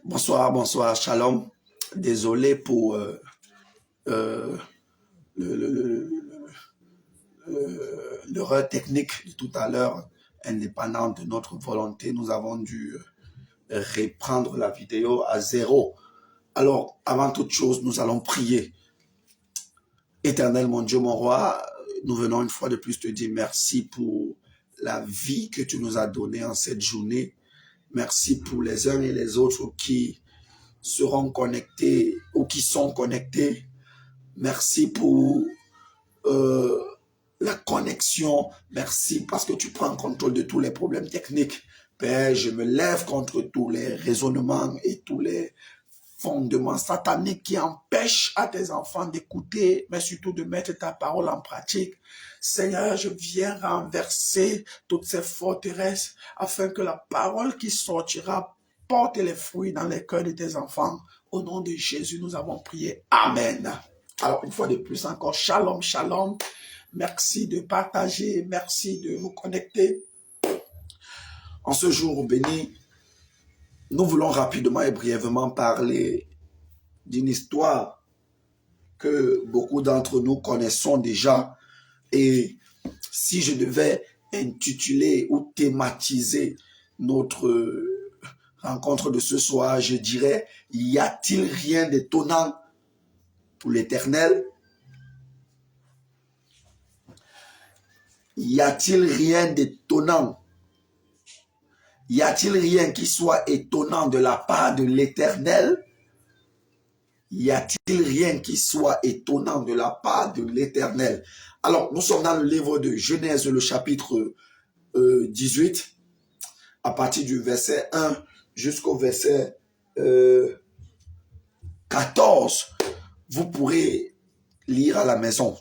Bonsoir, bonsoir, shalom. Désolé pour euh, le- le- le- l'erreur technique de tout à l'heure, indépendante de notre volonté. Nous avons dû reprendre la vidéo à zéro. Alors, avant toute chose, nous allons prier. Éternel, mon Dieu, mon roi, nous venons une fois de plus te dire merci pour la vie que tu nous as donnée en cette journée. Merci pour les uns et les autres qui seront connectés ou qui sont connectés. Merci pour euh, la connexion. Merci parce que tu prends contrôle de tous les problèmes techniques. Père, je me lève contre tous les raisonnements et tous les fondements sataniques qui empêchent à tes enfants d'écouter, mais surtout de mettre ta parole en pratique. Seigneur, je viens renverser toutes ces forteresses afin que la parole qui sortira porte les fruits dans les cœurs de tes enfants. Au nom de Jésus, nous avons prié. Amen. Alors, une fois de plus encore, shalom, shalom. Merci de partager, merci de vous connecter. En ce jour béni, nous voulons rapidement et brièvement parler d'une histoire que beaucoup d'entre nous connaissons déjà. Et si je devais intituler ou thématiser notre rencontre de ce soir, je dirais, y a-t-il rien d'étonnant pour l'Éternel? Y a-t-il rien d'étonnant? Y a-t-il rien qui soit étonnant de la part de l'Éternel? Y a-t-il rien qui soit étonnant de la part de l'Éternel? Alors, nous sommes dans le livre de Genèse, le chapitre 18, à partir du verset 1 jusqu'au verset 14. Vous pourrez lire à la maison.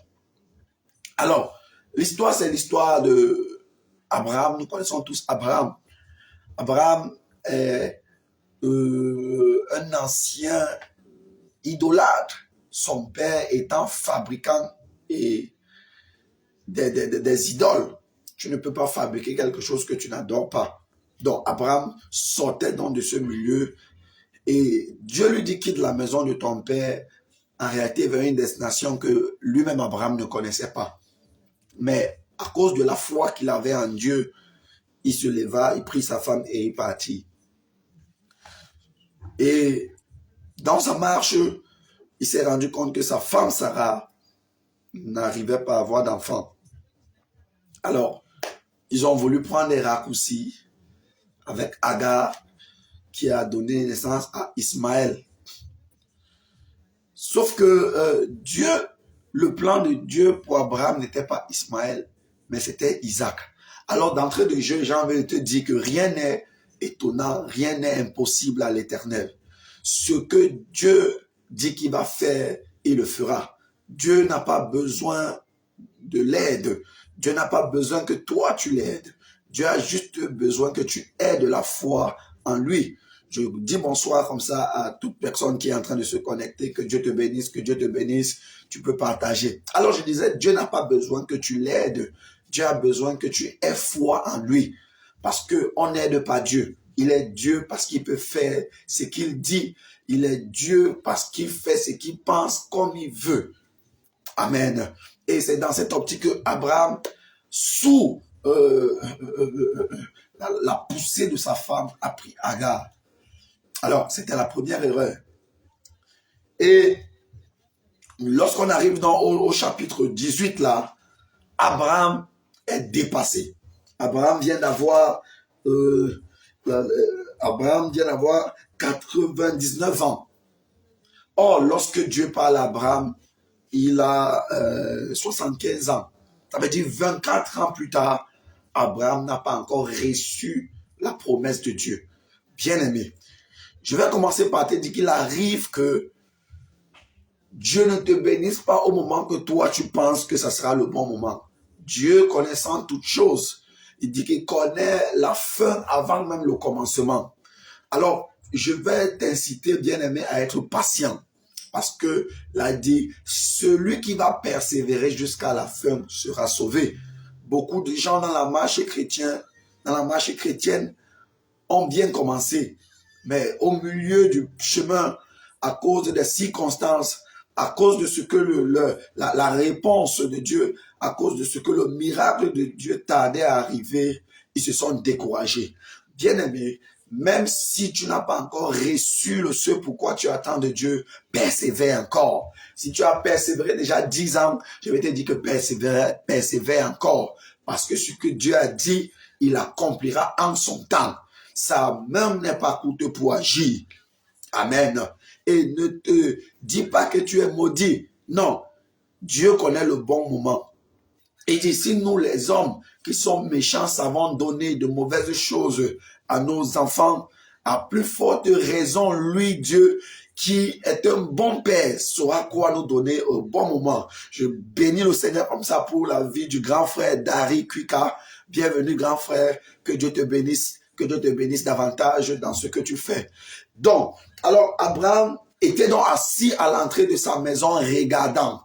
Alors, l'histoire, c'est l'histoire de Abraham. Nous connaissons tous Abraham. Abraham est un ancien idolâtre, son père étant fabricant et des idoles. Tu ne peux pas fabriquer quelque chose que tu n'adores pas. Donc, Abraham sortait donc de ce milieu et Dieu lui dit quitte la maison de ton père, en réalité vers une destination que lui-même Abraham ne connaissait pas. Mais à cause de la foi qu'il avait en Dieu, il se leva, il prit sa femme et il partit. Et dans sa marche, il s'est rendu compte que sa femme Sarah n'arrivait pas à avoir d'enfant. Alors, ils ont voulu prendre des raccourcis avec Agar qui a donné naissance à Ismaël. Sauf que Dieu, le plan de Dieu pour Abraham n'était pas Ismaël, mais c'était Isaac. Alors d'entrée de jeu, j'ai envie de te dire que rien n'est étonnant, rien n'est impossible à l'Éternel. Ce que Dieu dit qu'il va faire, il le fera. Dieu n'a pas besoin de l'aide. Dieu n'a pas besoin que toi tu l'aides. Dieu a juste besoin que tu aies de la foi en lui. Je dis bonsoir comme ça à toute personne qui est en train de se connecter. Que Dieu te bénisse, que Dieu te bénisse. Tu peux partager. Alors je disais, Dieu n'a pas besoin que tu l'aides. Dieu a besoin que tu aies foi en lui. Parce qu'on n'aide pas Dieu. Il est Dieu parce qu'il peut faire ce qu'il dit. Il est Dieu parce qu'il fait ce qu'il pense comme il veut. Amen. Et c'est dans cette optique que Abraham, sous la poussée de sa femme, a pris Agar. Alors, c'était la première erreur. Et lorsqu'on arrive au chapitre 18, là, Abraham est dépassé. Abraham vient d'avoir 99 ans. Or, lorsque Dieu parle à Abraham, il a 75 ans. Ça veut dire 24 ans plus tard, Abraham n'a pas encore reçu la promesse de Dieu. Bien-aimé, je vais commencer par te dire qu'il arrive que Dieu ne te bénisse pas au moment que toi tu penses que ça sera le bon moment. Dieu, connaissant toutes choses, il dit qu'il connaît la fin avant même le commencement. Alors, je vais t'inciter, bien-aimé, à être patient. Parce que, là, il dit, celui qui va persévérer jusqu'à la fin sera sauvé. Beaucoup de gens dans la marche chrétienne ont bien commencé. Mais au milieu du chemin, à cause des circonstances, à cause de ce que la réponse de Dieu, à cause de ce que le miracle de Dieu tardait à arriver, ils se sont découragés. Bien-aimé, même si tu n'as pas encore reçu ce pourquoi tu attends de Dieu, persévère encore. Si tu as persévéré déjà 10 ans, je vais te dire que persévère encore. Parce que ce que Dieu a dit, il accomplira en son temps. Sa main n'est pas coûteuse pour agir. Amen. Et ne te dis pas que tu es maudit. Non, Dieu connaît le bon moment. Et dit, si nous les hommes qui sont méchants savons donner de mauvaises choses à nos enfants, à plus forte raison, lui, Dieu, qui est un bon père, saura quoi nous donner au bon moment. Je bénis le Seigneur comme ça pour la vie du grand frère Dari Kwika. Bienvenue, grand frère, que Dieu te bénisse davantage dans ce que tu fais. Donc, alors Abraham était donc assis à l'entrée de sa maison regardant.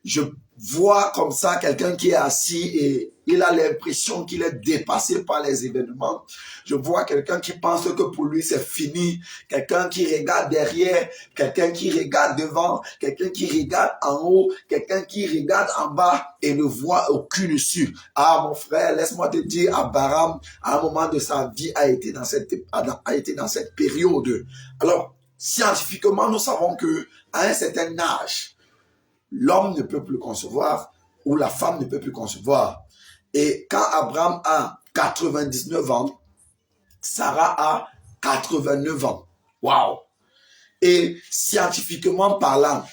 Je vois comme ça quelqu'un qui est assis et il a l'impression qu'il est dépassé par les événements. Je vois quelqu'un qui pense que pour lui c'est fini, quelqu'un qui regarde derrière, quelqu'un qui regarde devant, quelqu'un qui regarde en haut, quelqu'un qui regarde en bas et ne voit aucune issue. Ah mon frère, laisse-moi te dire, Abraham, à un moment de sa vie, a été dans cette période. Alors, scientifiquement, nous savons que à un certain âge, l'homme ne peut plus concevoir ou la femme ne peut plus concevoir. Et quand Abraham a 99 ans, Sarah a 89 ans. Waouh! Et scientifiquement parlant,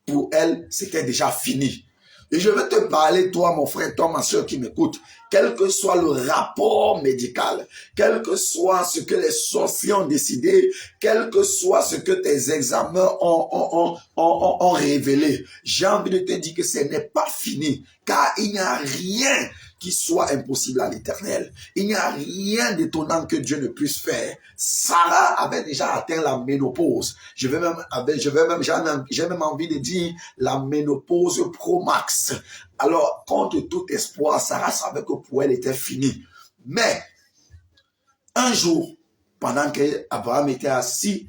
pour elle, c'était déjà fini. Et je vais te parler, toi, mon frère, toi, ma soeur qui m'écoute, quel que soit le rapport médical, quel que soit ce que les sorciers ont décidé, quel que soit ce que tes examens ont révélé, j'ai envie de te dire que ce n'est pas fini, car il n'y a rien qui soit impossible à l'Éternel. Il n'y a rien d'étonnant que Dieu ne puisse faire. Sarah avait déjà atteint la ménopause. J'ai même envie de dire la ménopause pro max. Alors, contre tout espoir, Sarah savait que pour elle était fini. Mais, un jour, pendant qu'Abraham était assis,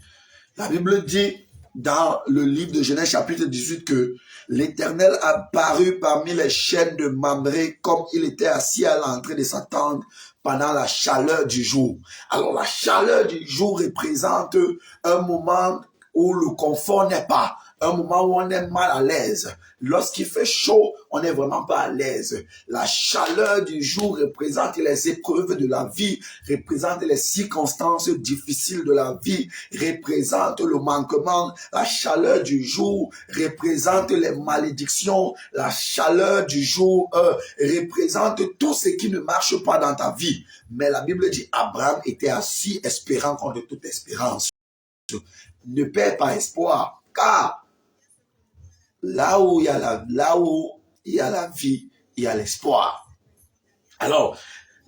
la Bible dit dans le livre de Genèse chapitre 18 que l'Éternel apparut parmi les chênes de Mamré comme il était assis à l'entrée de sa tente pendant la chaleur du jour. Alors la chaleur du jour représente un moment où le confort n'est pas, un moment où on est mal à l'aise. Lorsqu'il fait chaud, on n'est vraiment pas à l'aise. La chaleur du jour représente les épreuves de la vie, représente les circonstances difficiles de la vie, représente le manquement. La chaleur du jour représente les malédictions. La chaleur du jour représente tout ce qui ne marche pas dans ta vie. Mais la Bible dit, Abraham était assis espérant contre toute espérance. Ne perds pas espoir, car là où il y a la vie, il y a l'espoir. Alors,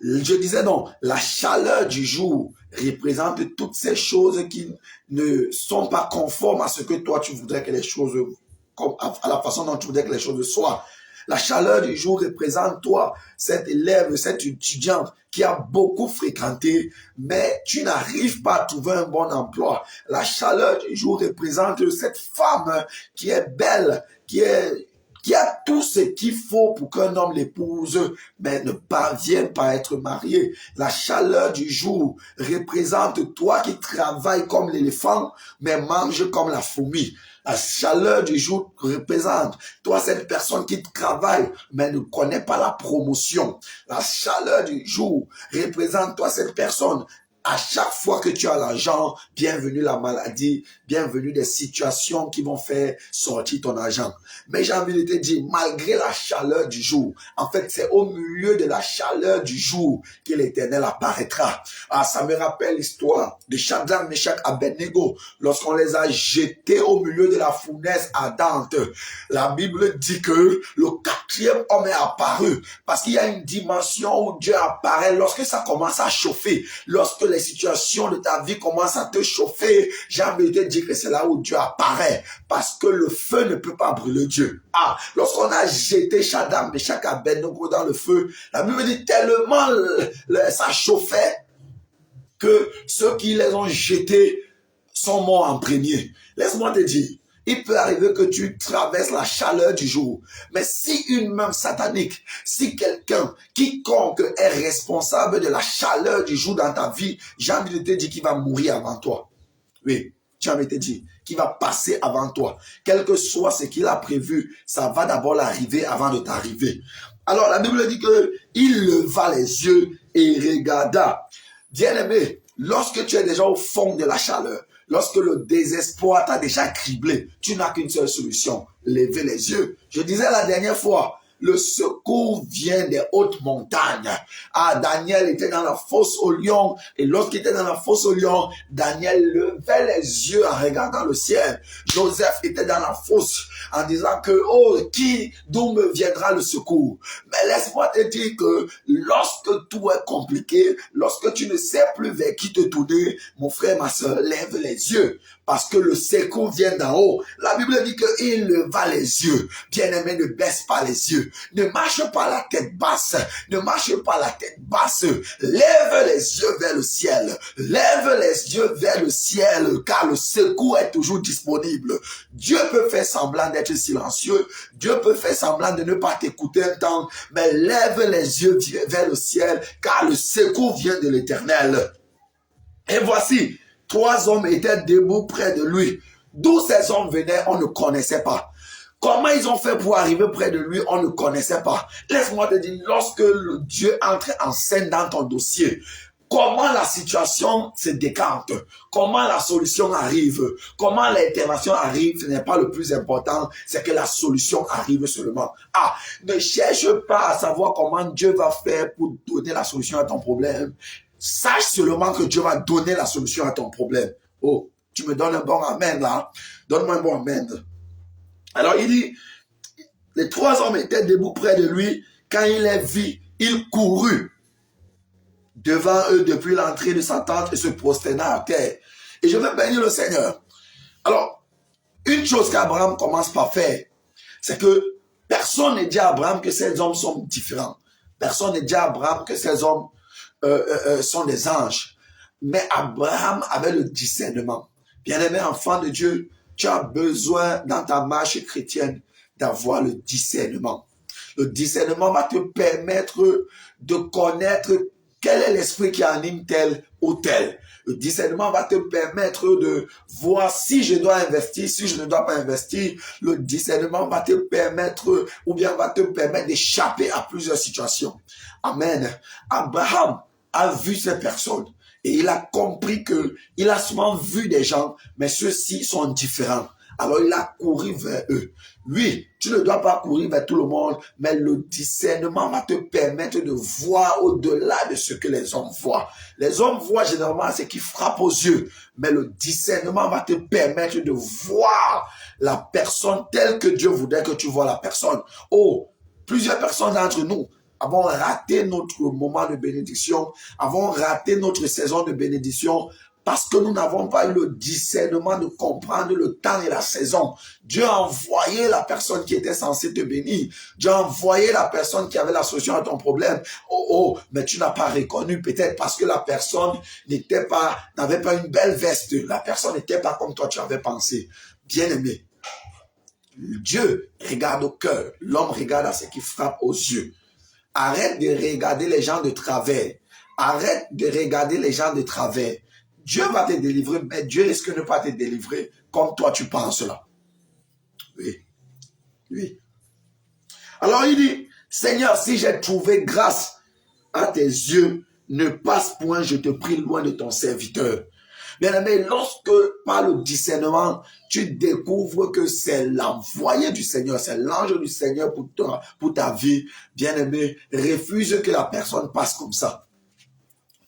je disais donc, la chaleur du jour représente toutes ces choses qui ne sont pas conformes à ce que toi tu voudrais que les choses, à la façon dont tu voudrais que les choses soient. La chaleur du jour représente toi, cet élève, cet étudiant qui a beaucoup fréquenté, mais tu n'arrives pas à trouver un bon emploi. La chaleur du jour représente cette femme qui est belle, qui a tout ce qu'il faut pour qu'un homme l'épouse, mais ne parvient pas à être marié. La chaleur du jour représente toi qui travailles comme l'éléphant, mais mange comme la fourmi. La chaleur du jour représente toi, cette personne qui travaille, mais ne connaît pas la promotion. La chaleur du jour représente toi, cette personne. À chaque fois que tu as l'argent, bienvenue la maladie, bienvenue des situations qui vont faire sortir ton argent. Mais j'ai envie de te dire, malgré la chaleur du jour, en fait, c'est au milieu de la chaleur du jour que l'Éternel apparaîtra. Ah, ça me rappelle l'histoire de Shadrach, Meshach, Abednego, lorsqu'on les a jetés au milieu de la fournaise ardente. La Bible dit que le quatrième homme est apparu, parce qu'il y a une dimension où Dieu apparaît lorsque ça commence à chauffer, lorsque les situations de ta vie commencent à te chauffer. J'ai envie de te dire que c'est là où Dieu apparaît, parce que le feu ne peut pas brûler Dieu. Ah, lorsqu'on a jeté Shadrach, Meshach, Abednego dans le feu, la Bible dit tellement ça chauffait que ceux qui les ont jetés sont morts en premier. Laisse-moi te dire, il peut arriver que tu traverses la chaleur du jour. Mais si une main satanique, si quelqu'un, quiconque est responsable de la chaleur du jour dans ta vie, j'ai envie de te dire qu'il va mourir avant toi. Oui, j'ai envie de te dire qu'il va passer avant toi. Quel que soit ce qu'il a prévu, ça va d'abord l'arriver avant de t'arriver. Alors la Bible dit que il leva les yeux et il regarda. Bien-aimé, lorsque tu es déjà au fond de la chaleur, lorsque le désespoir t'a déjà criblé, tu n'as qu'une seule solution, lever les yeux. Je disais la dernière fois, le secours vient des hautes montagnes. Ah, Daniel était dans la fosse au lion, et lorsqu'il était dans la fosse au lion, Daniel levait les yeux en regardant le ciel. Joseph était dans la fosse en disant que, oh, d'où me viendra le secours? Mais laisse-moi te dire que lorsque tout est compliqué, lorsque tu ne sais plus vers qui te tourner, mon frère, ma soeur, lève les yeux. Parce que le secours vient d'en haut. La Bible dit qu'il leva les yeux. Bien-aimé, ne baisse pas les yeux. Ne marche pas la tête basse. Ne marche pas la tête basse. Lève les yeux vers le ciel. Lève les yeux vers le ciel, car le secours est toujours disponible. Dieu peut faire semblant d'être silencieux. Dieu peut faire semblant de ne pas t'écouter un temps. Mais lève les yeux vers le ciel, car le secours vient de l'Éternel. Et voici, 3 hommes étaient debout près de lui. D'où ces hommes venaient, on ne connaissait pas. Comment ils ont fait pour arriver près de lui, on ne connaissait pas. Laisse-moi te dire, lorsque le Dieu entre en scène dans ton dossier, comment la situation se décante, comment la solution arrive, comment l'intervention arrive, ce n'est pas le plus important, c'est que la solution arrive seulement. Ah, ne cherche pas à savoir comment Dieu va faire pour donner la solution à ton problème. Sache seulement que Dieu va donner la solution à ton problème. Oh, tu me donnes un bon amen là. Donne-moi un bon amen. Alors il dit, les 3 hommes étaient debout près de lui. Quand il les vit, il courut devant eux depuis l'entrée de sa tente et se prosterna à terre. Et je vais bénir le Seigneur. Alors, une chose qu'Abraham commence par faire, c'est que personne ne dit à Abraham que ces hommes sont différents. Personne ne dit à Abraham que ces hommes sont des anges. Mais Abraham avait le discernement. Bien-aimé enfant de Dieu, tu as besoin dans ta marche chrétienne d'avoir le discernement. Le discernement va te permettre de connaître quel est l'esprit qui anime tel ou tel. Le discernement va te permettre de voir si je dois investir, si je ne dois pas investir. Le discernement va te permettre, ou bien va te permettre d'échapper à plusieurs situations. Amen. Abraham a vu ces personnes et il a compris que il a souvent vu des gens, mais ceux-ci sont différents. Alors il a couru vers eux. Oui, tu ne dois pas courir vers tout le monde, mais le discernement va te permettre de voir au-delà de ce que les hommes voient. Les hommes voient généralement ce qui frappe aux yeux, mais le discernement va te permettre de voir la personne telle que Dieu voudrait que tu vois la personne. Oh, plusieurs personnes d'entre nous avons raté notre moment de bénédiction, avons raté notre saison de bénédiction parce que nous n'avons pas eu le discernement de comprendre le temps et la saison. Dieu a envoyé la personne qui était censée te bénir. Dieu a envoyé la personne qui avait la solution à ton problème. Oh, mais tu n'as pas reconnu, peut-être parce que la personne n'avait pas une belle veste. La personne n'était pas comme toi tu avais pensé. Bien-aimé, Dieu regarde au cœur. L'homme regarde à ce qui frappe aux yeux. Arrête de regarder les gens de travers. Arrête de regarder les gens de travers. Dieu va te délivrer, mais Dieu risque de ne pas te délivrer comme toi tu penses là. Oui. Oui. Alors il dit, Seigneur, si j'ai trouvé grâce à tes yeux, ne passe point, je te prie, loin de ton serviteur. Bien-aimé, lorsque par le discernement, tu découvres que c'est l'envoyé du Seigneur, c'est l'ange du Seigneur pour ta vie, bien-aimé, refuse que la personne passe comme ça.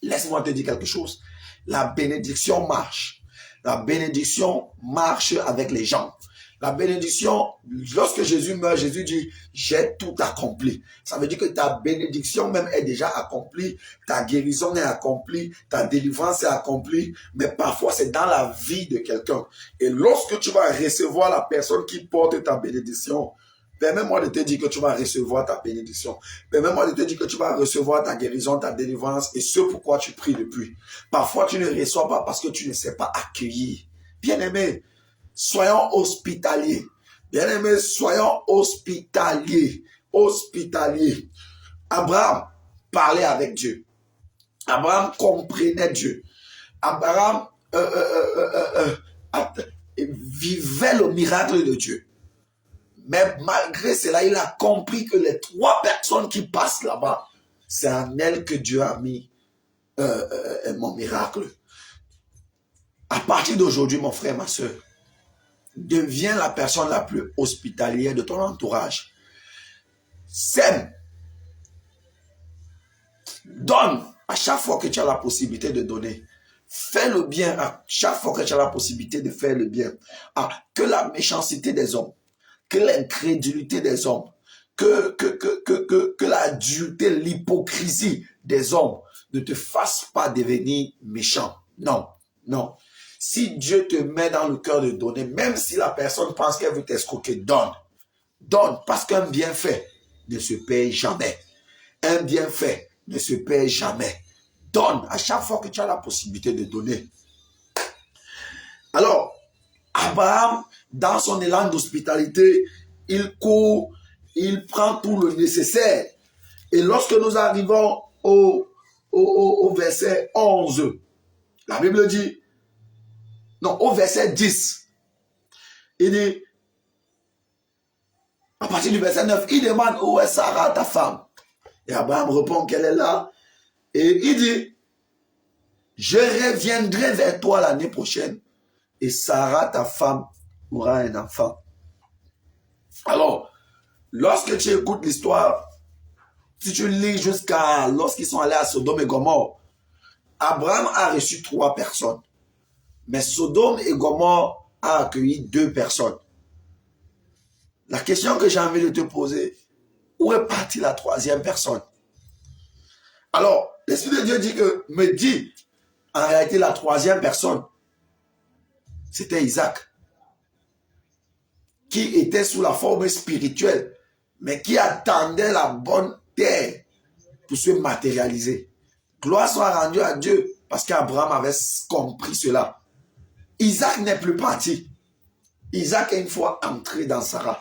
Laisse-moi te dire quelque chose. La bénédiction marche. La bénédiction marche avec les gens. La bénédiction, lorsque Jésus meurt, Jésus dit, j'ai tout accompli. Ça veut dire que ta bénédiction même est déjà accomplie, ta guérison est accomplie, ta délivrance est accomplie, mais parfois c'est dans la vie de quelqu'un. Et lorsque tu vas recevoir la personne qui porte ta bénédiction, Permets-moi de te dire que tu vas recevoir ta bénédiction. Permets-moi de te dire que tu vas recevoir ta guérison, ta délivrance et ce pourquoi tu pries depuis. Parfois, tu ne reçois pas parce que tu ne sais pas accueillir. Bien-aimé, soyons hospitaliers. Bien-aimé, soyons hospitaliers. Hospitaliers. Abraham parlait avec Dieu. Abraham comprenait Dieu. Abraham vivait le miracle de Dieu. Mais malgré cela, il a compris que les 3 personnes qui passent là-bas, c'est en elles que Dieu a mis mon miracle. À partir d'aujourd'hui, mon frère, ma soeur, deviens la personne la plus hospitalière de ton entourage. Sème. Donne à chaque fois que tu as la possibilité de donner. Fais le bien à chaque fois que tu as la possibilité de faire le bien. Que la méchanceté des hommes, que l'incrédulité des hommes, que la dureté, l'hypocrisie des hommes ne te fasse pas devenir méchant. Non, non. Si Dieu te met dans le cœur de donner, même si la personne pense qu'elle veut t'escroquer, donne. Donne, parce qu'un bienfait ne se paye jamais. Un bienfait ne se paye jamais. Donne à chaque fois que tu as la possibilité de donner. Alors, Abraham, dans son élan d'hospitalité, il court, il prend tout le nécessaire. Et lorsque nous arrivons au verset 11, la Bible dit, non, au verset 10, il dit, à partir du verset 9, il demande où est Sarah, ta femme? Et Abraham répond qu'elle est là. Et il dit, je reviendrai vers toi l'année prochaine et Sarah, ta femme, aura un enfant. Alors, lorsque tu écoutes l'histoire, si tu lis jusqu'à lorsqu'ils sont allés à Sodome et Gomorrhe, Abraham a reçu 3 personnes. Mais Sodome et Gomorrhe a accueilli 2 personnes. La question que j'ai envie de te poser, où est partie la 3e personne? Alors, l'Esprit de Dieu me dit, en réalité, la 3e personne, c'était Isaac, qui était sous la forme spirituelle, mais qui attendait la bonne terre pour se matérialiser. Gloire soit rendue à Dieu, parce qu'Abraham avait compris cela. Isaac n'est plus parti. Isaac est une fois entré dans Sarah.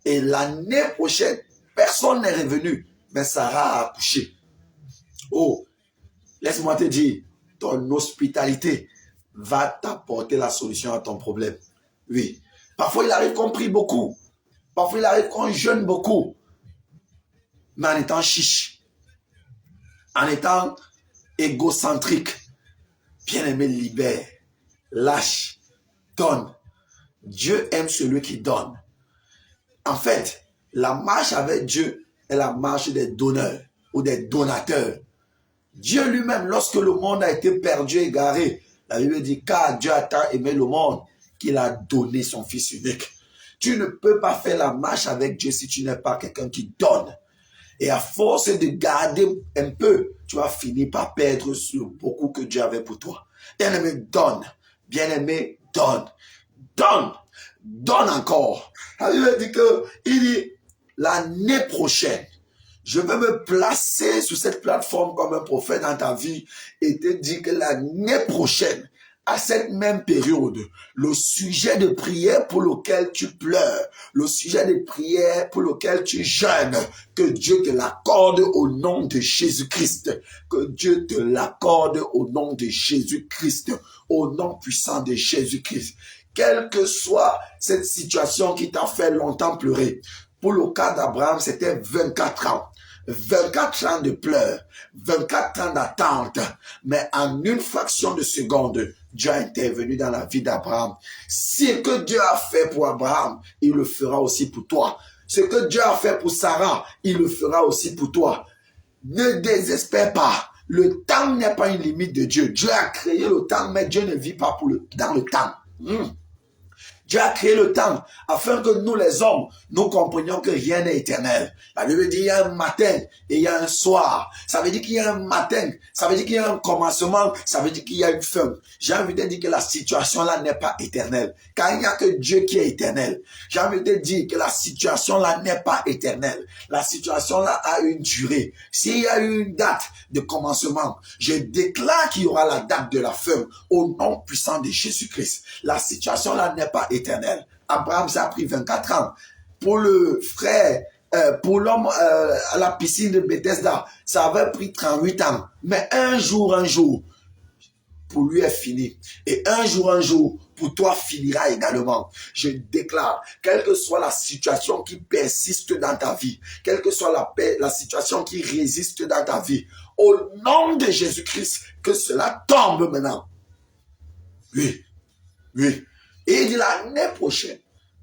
Et l'année prochaine, personne n'est revenu, mais Sarah a accouché. Oh, laisse-moi te dire, ton hospitalité va t'apporter la solution à ton problème. Oui. Parfois, il arrive qu'on prie beaucoup. Parfois, il arrive qu'on jeûne beaucoup. Mais en étant chiche, en étant égocentrique, bien-aimé, libère, lâche, donne. Dieu aime celui qui donne. En fait, la marche avec Dieu est la marche des donneurs ou des donateurs. Dieu lui-même, lorsque le monde a été perdu, égaré, la Bible dit, car Dieu a tant aimé le monde qu'il a donné son Fils unique. Tu ne peux pas faire la marche avec Dieu si tu n'es pas quelqu'un qui donne. Et à force de garder un peu, tu vas finir par perdre sur beaucoup que Dieu avait pour toi. Bien-aimé, donne. Bien-aimé, donne. Donne. Donne encore. La Bible dit il dit, l'année prochaine, je vais me placer sur cette plateforme comme un prophète dans ta vie et te dire que l'année prochaine, à cette même période, le sujet de prière pour lequel tu pleures, le sujet de prière pour lequel tu jeûnes, que Dieu te l'accorde au nom de Jésus-Christ. Que Dieu te l'accorde au nom de Jésus-Christ, au nom puissant de Jésus-Christ. Quelle que soit cette situation qui t'a fait longtemps pleurer, pour le cas d'Abraham, c'était 24 ans. 24 ans de pleurs, 24 ans d'attente, mais en une fraction de seconde, Dieu a intervenu dans la vie d'Abraham. Ce que Dieu a fait pour Abraham, il le fera aussi pour toi. Ce que Dieu a fait pour Sarah, il le fera aussi pour toi. Ne désespère pas. Le temps n'est pas une limite de Dieu. Dieu a créé le temps, mais Dieu ne vit pas dans le temps. Dieu a créé le temps afin que nous les hommes, nous comprenions que rien n'est éternel. La Bible dit qu'il y a un matin et il y a un soir. Ça veut dire qu'il y a un matin, ça veut dire qu'il y a un commencement, ça veut dire qu'il y a une fin. J'ai envie de dire que la situation là n'est pas éternelle. Car il n'y a que Dieu qui est éternel. J'ai envie de dire que la situation là n'est pas éternelle. La situation là a une durée. S'il y a une date de commencement, je déclare qu'il y aura la date de la fin au nom puissant de Jésus-Christ. La situation là n'est pas éternelle. Abraham, ça a pris 24 ans. Pour le frère, pour l'homme à la piscine de Bethesda, ça avait pris 38 ans. Mais un jour, pour lui est fini. Et un jour, pour toi finira également. Je déclare, quelle que soit la situation qui persiste dans ta vie, quelle que soit la situation qui résiste dans ta vie, au nom de Jésus-Christ, que cela tombe maintenant. Oui, oui. Et il dit l'année prochaine,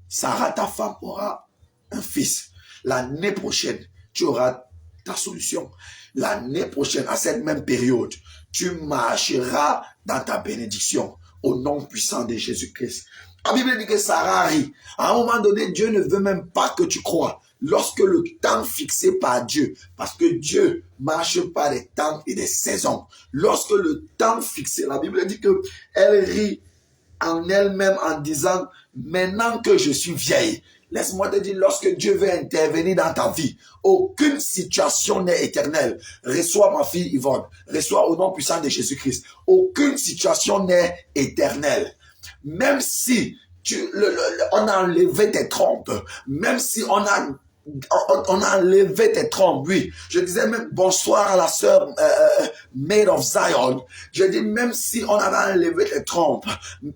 Sarah, ta femme, aura un fils. L'année prochaine, tu auras ta solution. L'année prochaine, à cette même période, tu marcheras dans ta bénédiction au nom puissant de Jésus-Christ. La Bible dit que Sarah rit. À un moment donné, Dieu ne veut même pas que tu crois. Lorsque le temps fixé par Dieu, parce que Dieu marche par des temps et des saisons. Lorsque le temps fixé, la Bible dit que elle rit en elle-même en disant, maintenant que je suis vieille, laisse-moi te dire, lorsque Dieu veut intervenir dans ta vie, aucune situation n'est éternelle. Reçois ma fille Yvonne, reçois au nom puissant de Jésus-Christ. Aucune situation n'est éternelle. Même si on a enlevé tes trompes, même si on a enlevé tes trompes, oui. Je disais même bonsoir à la sœur Maid of Zion. Je dis même si on avait enlevé tes trompes,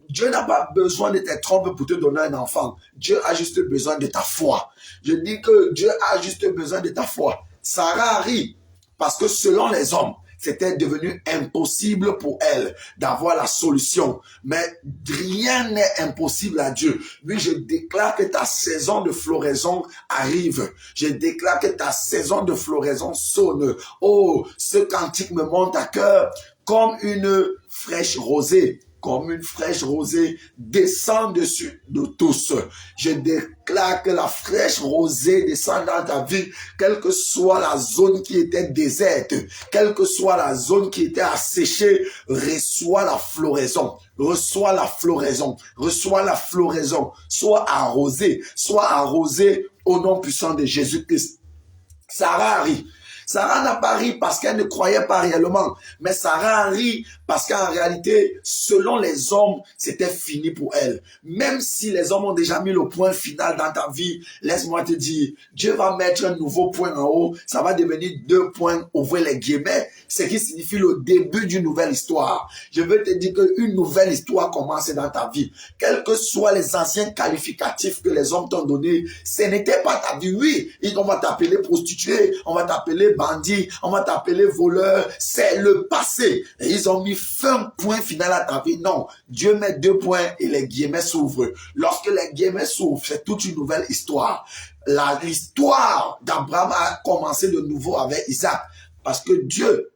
Dieu n'a pas besoin de tes trompes pour te donner un enfant. Dieu a juste besoin de ta foi. Je dis que Dieu a juste besoin de ta foi. Sarah rit parce que selon les hommes, c'était devenu impossible pour elle d'avoir la solution. Mais rien n'est impossible à Dieu. Oui, je déclare que ta saison de floraison arrive. Je déclare que ta saison de floraison sonne. Oh, ce cantique me monte à cœur comme une fraîche rosée. Comme une fraîche rosée descend dessus de tous. Je déclare que la fraîche rosée descend dans ta vie, quelle que soit la zone qui était déserte, quelle que soit la zone qui était asséchée, reçois la floraison. Reçois la floraison. Reçois la floraison. Sois arrosé au nom puissant de Jésus-Christ. Sarah rit. Sarah n'a pas ri parce qu'elle ne croyait pas réellement, mais Sarah rit parce qu'en réalité, selon les hommes, c'était fini pour elle. Même si les hommes ont déjà mis le point final dans ta vie, laisse-moi te dire, Dieu va mettre un nouveau point en haut, ça va devenir 2 points, ouvrez les guillemets, ce qui signifie le début d'une nouvelle histoire. Je veux te dire qu'une nouvelle histoire commence dans ta vie. Quels que soient les anciens qualificatifs que les hommes t'ont donnés, ce n'était pas ta vie. Oui, on va t'appeler prostituée, on va t'appeler bandit, on va t'appeler voleur, c'est le passé. Et ils ont mis fin point final à ta vie. Non, Dieu met 2 points et les guillemets s'ouvrent. Lorsque les guillemets s'ouvrent, c'est toute une nouvelle histoire. L'histoire d'Abraham a commencé de nouveau avec Isaac. Parce que Dieu,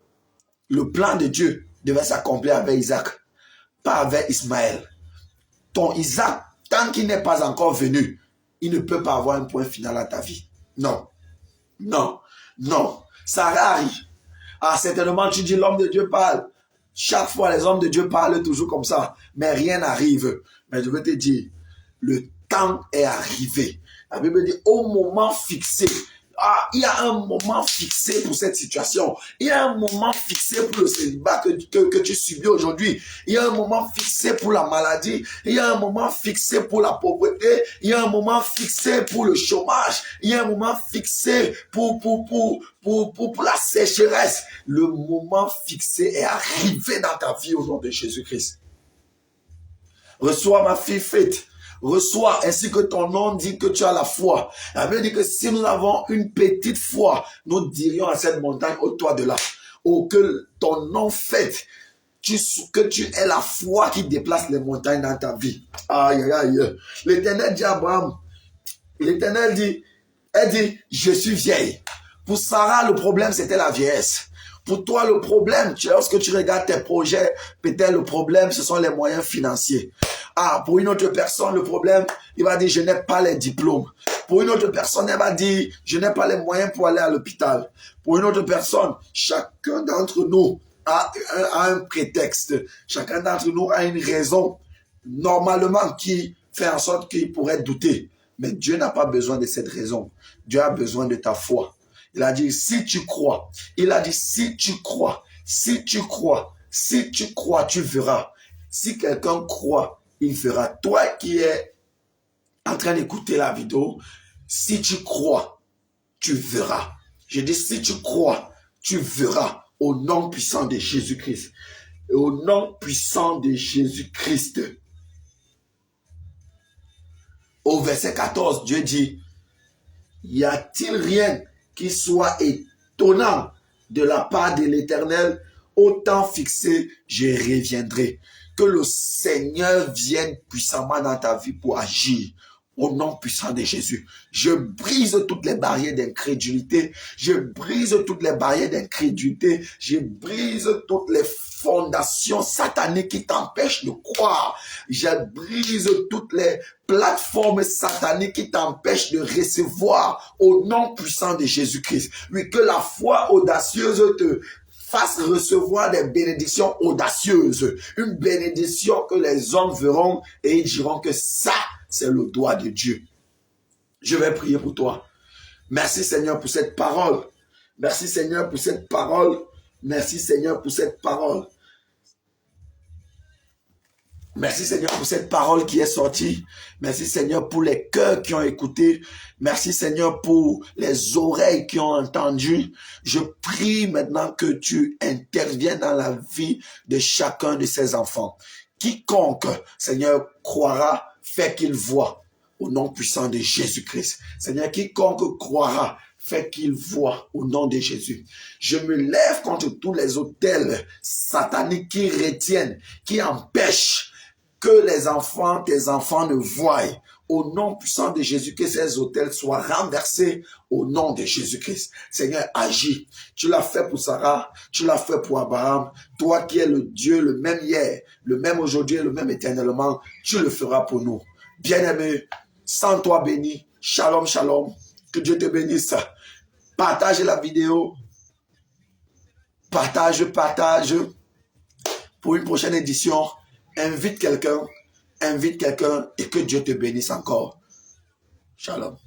le plan de Dieu devait s'accomplir avec Isaac, pas avec Ismaël. Ton Isaac, tant qu'il n'est pas encore venu, il ne peut pas avoir un point final à ta vie. Non, non, non. Sarah rit. Ah, certainement, tu dis l'homme de Dieu parle. Chaque fois, les hommes de Dieu parlent toujours comme ça. Mais rien n'arrive. Mais je veux te dire, le temps est arrivé. La Bible dit, au moment fixé. Ah, il y a un moment fixé pour cette situation. Il y a un moment fixé pour le célibat que tu subis aujourd'hui. Il y a un moment fixé pour la maladie. Il y a un moment fixé pour la pauvreté. Il y a un moment fixé pour le chômage. Il y a un moment fixé pour la sécheresse. Le moment fixé est arrivé dans ta vie au nom de Jésus-Christ. Reçois ma fille Faith. Reçois, ainsi que ton nom dit que tu as la foi. La Bible dit que si nous avons une petite foi, nous dirions à cette montagne, ôte-toi de là. Ou que ton nom Faith, que tu aies la foi qui déplace les montagnes dans ta vie. Aïe, aïe, aïe. L'Éternel dit à Abraham, elle dit, je suis vieille. Pour Sarah, le problème, c'était la vieillesse. Pour toi, le problème, lorsque tu regardes tes projets, peut-être le problème, ce sont les moyens financiers. Ah, pour une autre personne, le problème, il va dire, je n'ai pas les diplômes. Pour une autre personne, elle va dire, je n'ai pas les moyens pour aller à l'hôpital. Pour une autre personne, chacun d'entre nous a un prétexte. Chacun d'entre nous a une raison, normalement, qui fait en sorte qu'il pourrait douter. Mais Dieu n'a pas besoin de cette raison. Dieu a besoin de ta foi. Il a dit, si tu crois. Il a dit, si tu crois, si tu crois, si tu crois, tu verras. Si quelqu'un croit, il verra. Toi qui es en train d'écouter la vidéo, si tu crois, tu verras. Je dis, si tu crois, tu verras au nom puissant de Jésus-Christ. Au nom puissant de Jésus-Christ. Au verset 14, Dieu dit, y a-t-il rien qui soit étonnant de la part de l'Éternel? Au temps fixé, je reviendrai. Que le Seigneur vienne puissamment dans ta vie pour agir. Au nom puissant de Jésus, je brise toutes les barrières d'incrédulité, je brise toutes les barrières d'incrédulité, je brise toutes les fondations sataniques qui t'empêchent de croire, je brise toutes les plateformes sataniques qui t'empêchent de recevoir au nom puissant de Jésus-Christ. Oui, que la foi audacieuse te fasse recevoir des bénédictions audacieuses, une bénédiction que les hommes verront et ils diront que ça, c'est le doigt de Dieu. Je vais prier pour toi. Merci Seigneur pour cette parole. Merci Seigneur pour cette parole. Merci Seigneur pour cette parole. Merci Seigneur pour cette parole qui est sortie. Merci Seigneur pour les cœurs qui ont écouté. Merci Seigneur pour les oreilles qui ont entendu. Je prie maintenant que tu interviennes dans la vie de chacun de ces enfants. Quiconque, Seigneur, croira, fait qu'il voit au nom puissant de Jésus-Christ. Seigneur, quiconque croira, fait qu'il voit au nom de Jésus. Je me lève contre tous les autels sataniques qui retiennent, qui empêchent que les enfants, tes enfants ne voient. Au nom puissant de Jésus, que ces autels soient renversés au nom de Jésus-Christ. Seigneur, agis. Tu l'as fait pour Sarah, tu l'as fait pour Abraham. Toi qui es le Dieu, le même hier, le même aujourd'hui et le même éternellement, tu le feras pour nous. Bien-aimé, sans toi béni, shalom, shalom. Que Dieu te bénisse. Partage la vidéo. Partage. Pour une prochaine édition, invite quelqu'un et que Dieu te bénisse encore. Shalom.